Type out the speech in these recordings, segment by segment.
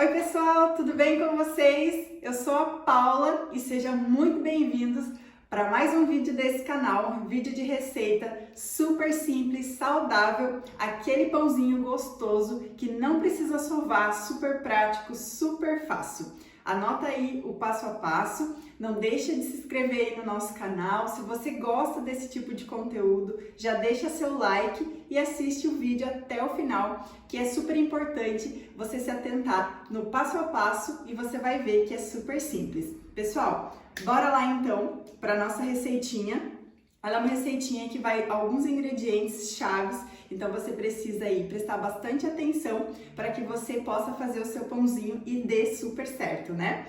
Oi pessoal, tudo bem com vocês? Eu sou a Paula e sejam muito bem-vindos para mais um vídeo desse canal, um vídeo de receita super simples, saudável, aquele pãozinho gostoso que não precisa sovar, super prático, super fácil. Anota aí o passo a passo, não deixa de se inscrever aí no nosso canal. Se você gosta desse tipo de conteúdo, já deixa seu like e assiste o vídeo até o final, que é super importante você se atentar no passo a passo e você vai ver que é super simples. Pessoal, bora lá então para nossa receitinha. Ela é uma receitinha que vai alguns ingredientes chaves, então você precisa aí prestar bastante atenção para que você possa fazer o seu pãozinho e dê super certo, né?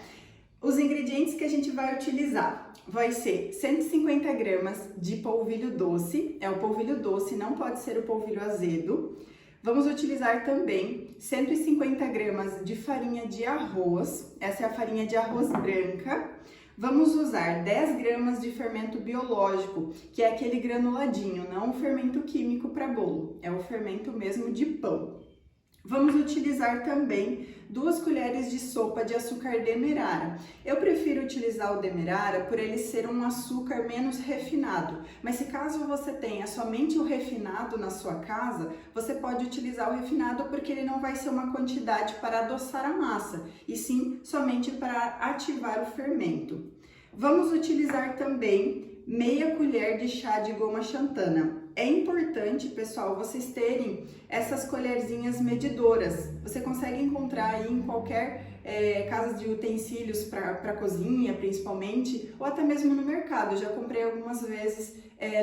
Os ingredientes que a gente vai utilizar vai ser 150 gramas de polvilho doce, é o polvilho doce, não pode ser o polvilho azedo. Vamos utilizar também 150 gramas de farinha de arroz, essa é a farinha de arroz branca. Vamos usar 10 gramas de fermento biológico, que é aquele granuladinho, não o fermento químico para bolo, é o fermento mesmo de pão. Vamos utilizar também 2 colheres de sopa de açúcar demerara. Eu prefiro utilizar o demerara por ele ser um açúcar menos refinado, mas se caso você tenha somente o refinado na sua casa, você pode utilizar o refinado porque ele não vai ser uma quantidade para adoçar a massa, e sim somente para ativar o fermento. Vamos utilizar também meia colher de chá de goma xantana. É importante, pessoal, vocês terem essas colherzinhas medidoras. Você consegue encontrar aí em qualquer casa de utensílios para cozinha, principalmente, ou até mesmo no mercado. Eu já comprei algumas vezes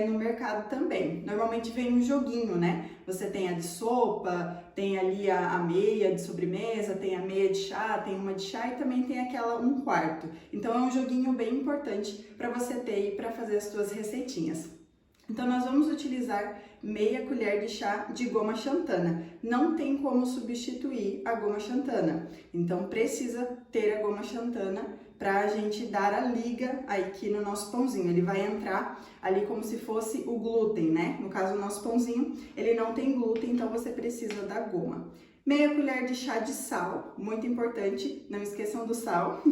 no mercado também. Normalmente vem um joguinho, né? Você tem a de sopa, tem ali a meia de sobremesa, tem a meia de chá, tem uma de chá e também tem aquela 1/4. Então é um joguinho bem importante para você ter aí para fazer as suas receitinhas. Então, nós vamos utilizar meia colher de chá de goma xantana. Não tem como substituir a goma xantana. Então, precisa ter a goma xantana para a gente dar a liga aqui no nosso pãozinho. Ele vai entrar ali como se fosse o glúten, né? No caso, o nosso pãozinho, ele não tem glúten, então você precisa da goma. Meia colher de chá de sal, muito importante, não esqueçam do sal.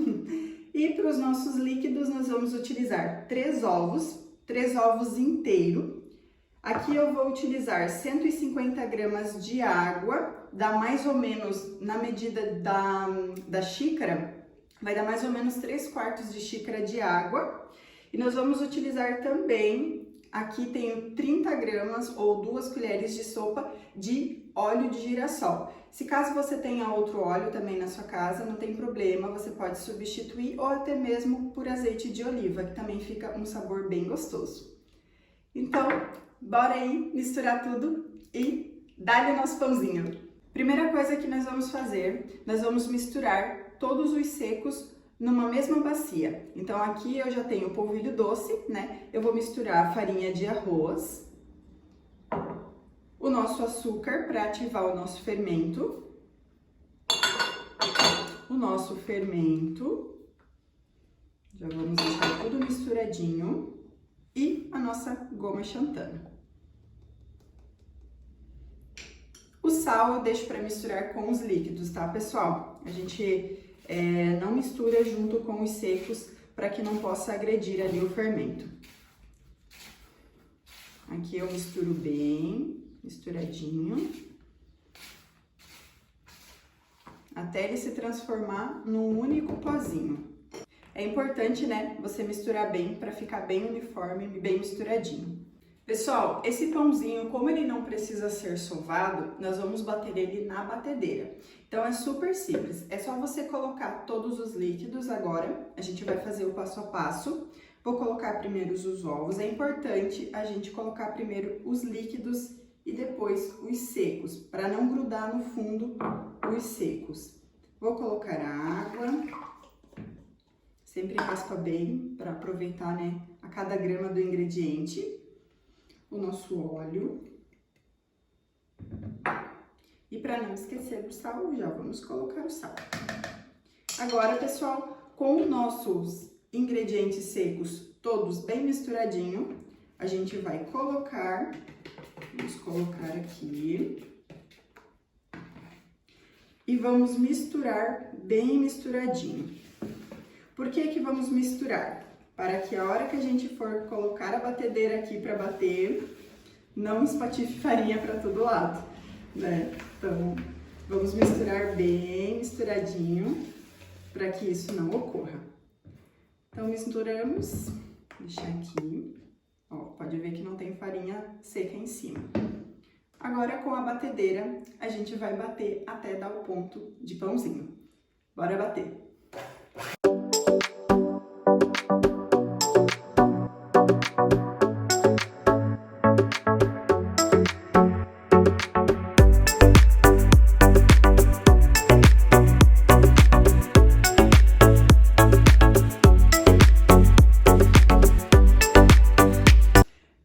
E para os nossos líquidos, nós vamos utilizar 3 ovos inteiros. Aqui eu vou utilizar 150 gramas de água, dá mais ou menos, na medida da xícara, vai dar mais ou menos 3/4 de xícara de água. E nós vamos utilizar também, aqui tenho 30 gramas ou 2 colheres de sopa de óleo de girassol. Se caso você tenha outro óleo também na sua casa, não tem problema, você pode substituir ou até mesmo por azeite de oliva, que também fica um sabor bem gostoso. Então, bora aí misturar tudo e dar-lhe o nosso pãozinho. Primeira coisa que nós vamos fazer, nós vamos misturar todos os secos numa mesma bacia. Então aqui eu já tenho o polvilho doce, né? Eu vou misturar a farinha de arroz, o nosso açúcar para ativar o nosso fermento, já vamos deixar tudo misturadinho, e a nossa goma xantana. O sal eu deixo para misturar com os líquidos, tá, pessoal? A gente não mistura junto com os secos para que não possa agredir ali o fermento. Aqui eu misturo bem, misturadinho, até ele se transformar num único pozinho. É importante, né, você misturar bem para ficar bem uniforme, bem misturadinho. Pessoal, esse pãozinho, como ele não precisa ser sovado, nós vamos bater ele na batedeira. Então é super simples, é só você colocar todos os líquidos agora, a gente vai fazer o passo a passo. Vou colocar primeiro os ovos, é importante a gente colocar primeiro os líquidos e depois os secos, para não grudar no fundo os secos. Vou colocar a água. Sempre raspa bem para aproveitar, né, a cada grama do ingrediente. O nosso óleo. E para não esquecer do sal, já vamos colocar o sal. Agora, pessoal, com os nossos ingredientes secos todos bem misturadinho, a gente vai colocar, vamos colocar aqui e vamos misturar bem misturadinho. Por que que vamos misturar? Para que a hora que a gente for colocar a batedeira aqui para bater, não espatife farinha para todo lado, né? Então, vamos misturar bem misturadinho para que isso não ocorra. Então, misturamos, deixar aqui, ó, pode ver que não tem farinha seca em cima. Agora, com a batedeira, a gente vai bater até dar o ponto de pãozinho. Bora bater!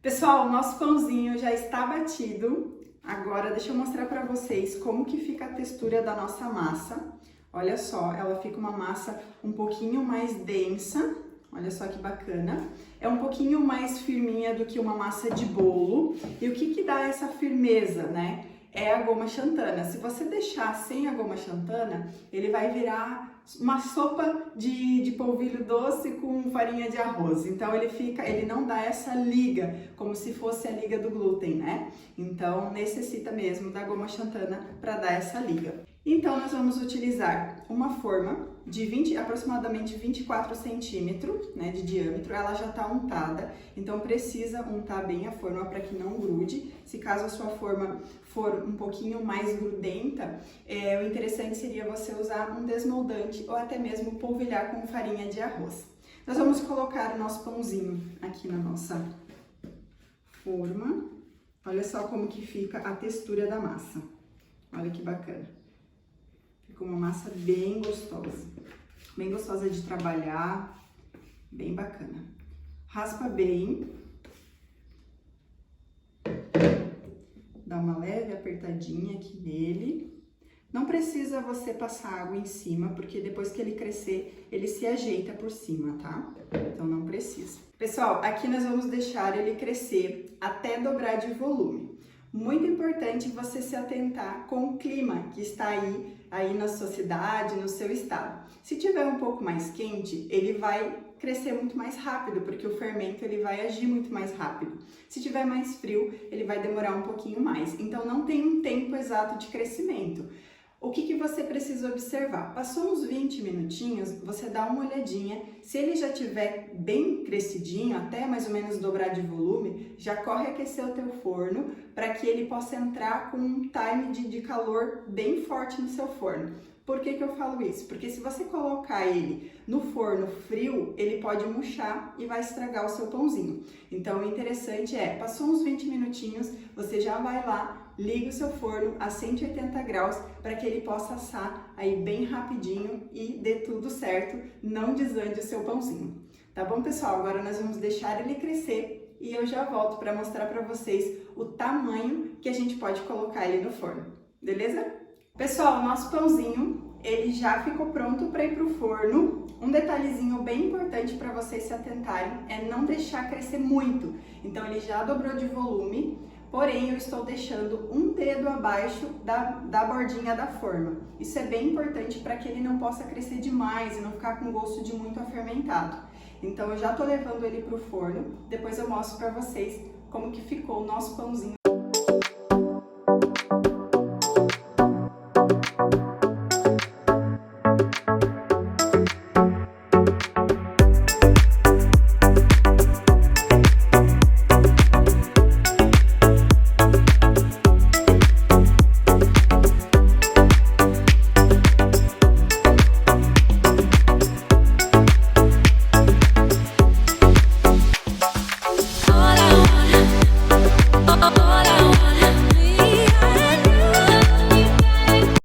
Pessoal, o nosso pãozinho já está batido. Agora, deixa eu mostrar para vocês como que fica a textura da nossa massa. Olha só, ela fica uma massa um pouquinho mais densa. Olha só que bacana. É um pouquinho mais firminha do que uma massa de bolo. E o que que dá essa firmeza, né? É a goma xantana. Se você deixar sem a goma xantana, ele vai virar uma sopa de polvilho doce com farinha de arroz. Então ele não dá essa liga, como se fosse a liga do glúten, né? Então necessita mesmo da goma xantana para dar essa liga. Então nós vamos utilizar uma forma de aproximadamente 24 centímetros, né, de diâmetro. Ela já está untada, então precisa untar bem a forma para que não grude. Se caso a sua forma for um pouquinho mais grudenta, o interessante seria você usar um desmoldante ou até mesmo polvilhar com farinha de arroz. Nós vamos colocar o nosso pãozinho aqui na nossa forma. Olha só como que fica a textura da massa. Olha que bacana. Fica uma massa bem gostosa de trabalhar, bem bacana. Raspa bem, dá uma leve apertadinha aqui nele. Não precisa você passar água em cima, porque depois que ele crescer, ele se ajeita por cima, tá? Então não precisa. Pessoal, aqui nós vamos deixar ele crescer até dobrar de volume. Muito importante você se atentar com o clima que está aí na sua cidade, no seu estado. Se tiver um pouco mais quente, ele vai crescer muito mais rápido, porque o fermento ele vai agir muito mais rápido. Se tiver mais frio, ele vai demorar um pouquinho mais. Então não tem um tempo exato de crescimento. O que você precisa observar? Passou uns 20 minutinhos, você dá uma olhadinha. Se ele já estiver bem crescidinho, até mais ou menos dobrar de volume, já corre aquecer o teu forno para que ele possa entrar com um time de calor bem forte no seu forno. Por que que eu falo isso? Porque se você colocar ele no forno frio, ele pode murchar e vai estragar o seu pãozinho. Então o interessante passou uns 20 minutinhos, você já vai lá, liga o seu forno a 180 graus para que ele possa assar aí bem rapidinho e dê tudo certo, não desande o seu pãozinho. Tá bom, pessoal? Agora nós vamos deixar ele crescer e eu já volto para mostrar para vocês o tamanho que a gente pode colocar ele no forno, beleza? Pessoal, nosso pãozinho, ele já ficou pronto para ir para o forno. Um detalhezinho bem importante para vocês se atentarem é não deixar crescer muito. Então ele já dobrou de volume, porém eu estou deixando um dedo abaixo da bordinha da forma. Isso é bem importante para que ele não possa crescer demais e não ficar com gosto de muito afermentado. Então eu já estou levando ele para o forno, depois eu mostro para vocês como que ficou o nosso pãozinho